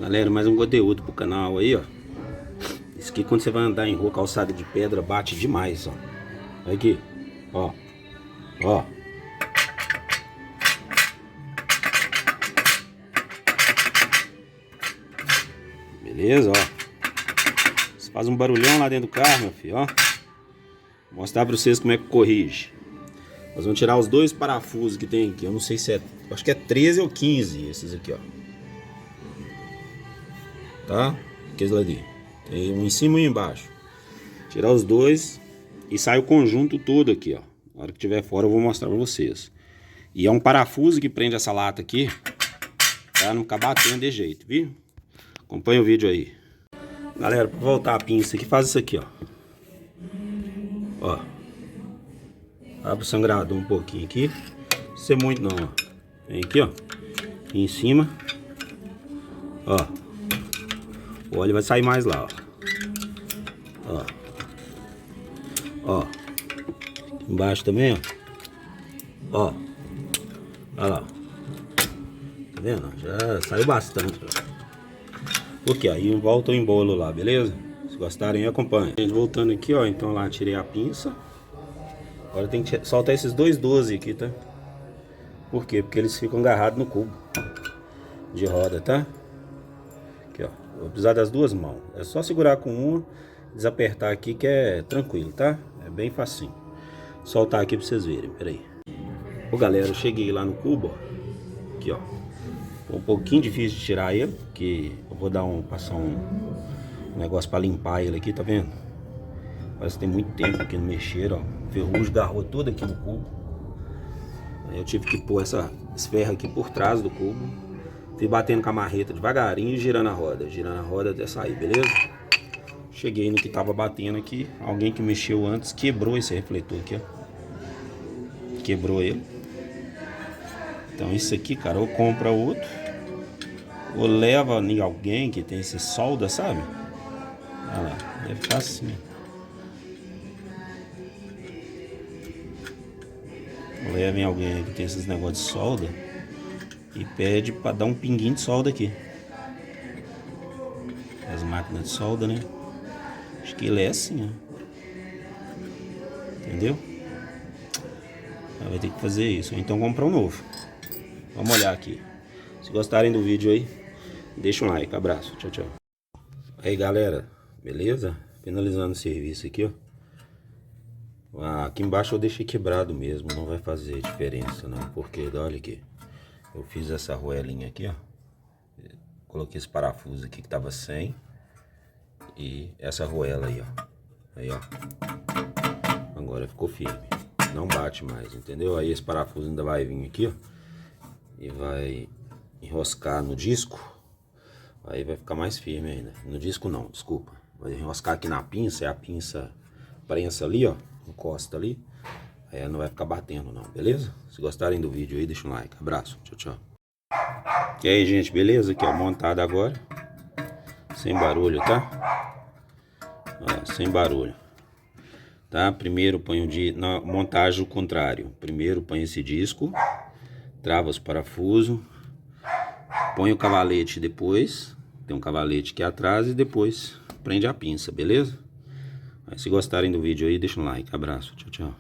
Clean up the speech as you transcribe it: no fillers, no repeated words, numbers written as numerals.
Galera, mais um conteúdo pro canal aí, ó. Isso aqui quando você vai andar em rua, calçada de pedra, bate demais, ó. Olha aqui, ó. Ó. Beleza, ó. Você faz um barulhão lá dentro do carro, meu filho, ó. Vou mostrar pra vocês como é que corrige. Nós vamos tirar os dois parafusos que tem aqui. Eu não sei se é... Acho que é 13 ou 15 esses aqui, ó. Tá? Aqueles ali. Tem um em cima e um embaixo. Tirar os dois e sai o conjunto todo aqui, ó. Na hora que tiver fora eu vou mostrar pra vocês. E é um parafuso que prende essa lata aqui, pra não ficar batendo de jeito, viu? Acompanha o vídeo aí. Galera, pra voltar a pinça aqui, faz isso aqui, ó. Ó. Abre o sangrador um pouquinho aqui. Não precisa ser muito não, ó. Vem aqui, ó. Aqui em cima. Ó. O óleo vai sair mais lá, ó. Ó. Ó. Aqui embaixo também, ó. Ó. Olha lá. Tá vendo? Já saiu bastante, ó. Porque aí volta o embolo lá, beleza? Se gostarem, acompanha. Gente, voltando aqui, ó. Então lá tirei a pinça. Agora tem que soltar esses dois 12 aqui, tá? Por quê? Porque eles ficam agarrados no cubo de roda, tá? Aqui, ó. Vou precisar das duas mãos. É só segurar com uma, desapertar aqui que é tranquilo, tá? É bem facinho. Soltar aqui pra vocês verem, peraí. Ô galera, eu cheguei lá no cubo, ó. Aqui, ó. Um pouquinho difícil de tirar ele, porque eu vou passar um negócio pra limpar ele aqui, tá vendo? Parece que tem muito tempo que não mexeram, ó. Ferrugem garrou tudo aqui no cubo. Aí eu tive que pôr esse ferro aqui por trás do cubo. Fui batendo com a marreta devagarinho e girando a roda até sair, beleza? Cheguei no que tava batendo aqui. Alguém que mexeu antes quebrou esse refletor aqui, ó. Quebrou ele. Então isso aqui, cara, ou compra outro, ou leva em alguém que tem esse solda, sabe? Olha lá, deve ficar assim. Leva em alguém que tem esses negócios de solda e pede pra dar um pinguinho de solda aqui. As máquinas de solda, né? Acho que ele é assim, ó. Entendeu? Vai ter que fazer isso, ou então comprar um novo. Vamos olhar aqui. Se gostarem do vídeo aí, deixa um like. Abraço. Tchau, tchau. Aí, galera. Beleza? Finalizando o serviço aqui, ó. Aqui embaixo eu deixei quebrado mesmo. Não vai fazer diferença, não. Porque, olha aqui. Eu fiz essa arruelinha aqui, ó. Coloquei esse parafuso aqui que tava sem. E essa arruela aí, ó. Aí, ó. Agora ficou firme. Não bate mais, entendeu? Aí esse parafuso ainda vai vir aqui, ó. E vai enroscar no disco. Aí vai ficar mais firme ainda. No disco não, desculpa. Vai enroscar aqui na pinça. E a pinça prensa ali, ó. Encosta ali. Aí ela não vai ficar batendo não, beleza? Se gostarem do vídeo aí, deixa um like. Abraço, tchau, tchau. E aí, gente, beleza? Aqui, ó, montado agora. Sem barulho, tá? Ó, sem barulho. Tá? Primeiro põe na montagem o contrário. Primeiro põe esse disco. Trava os parafusos, põe o cavalete depois, tem um cavalete aqui atrás e depois prende a pinça, beleza? Aí, se gostarem do vídeo aí, deixa um like, abraço, tchau, tchau.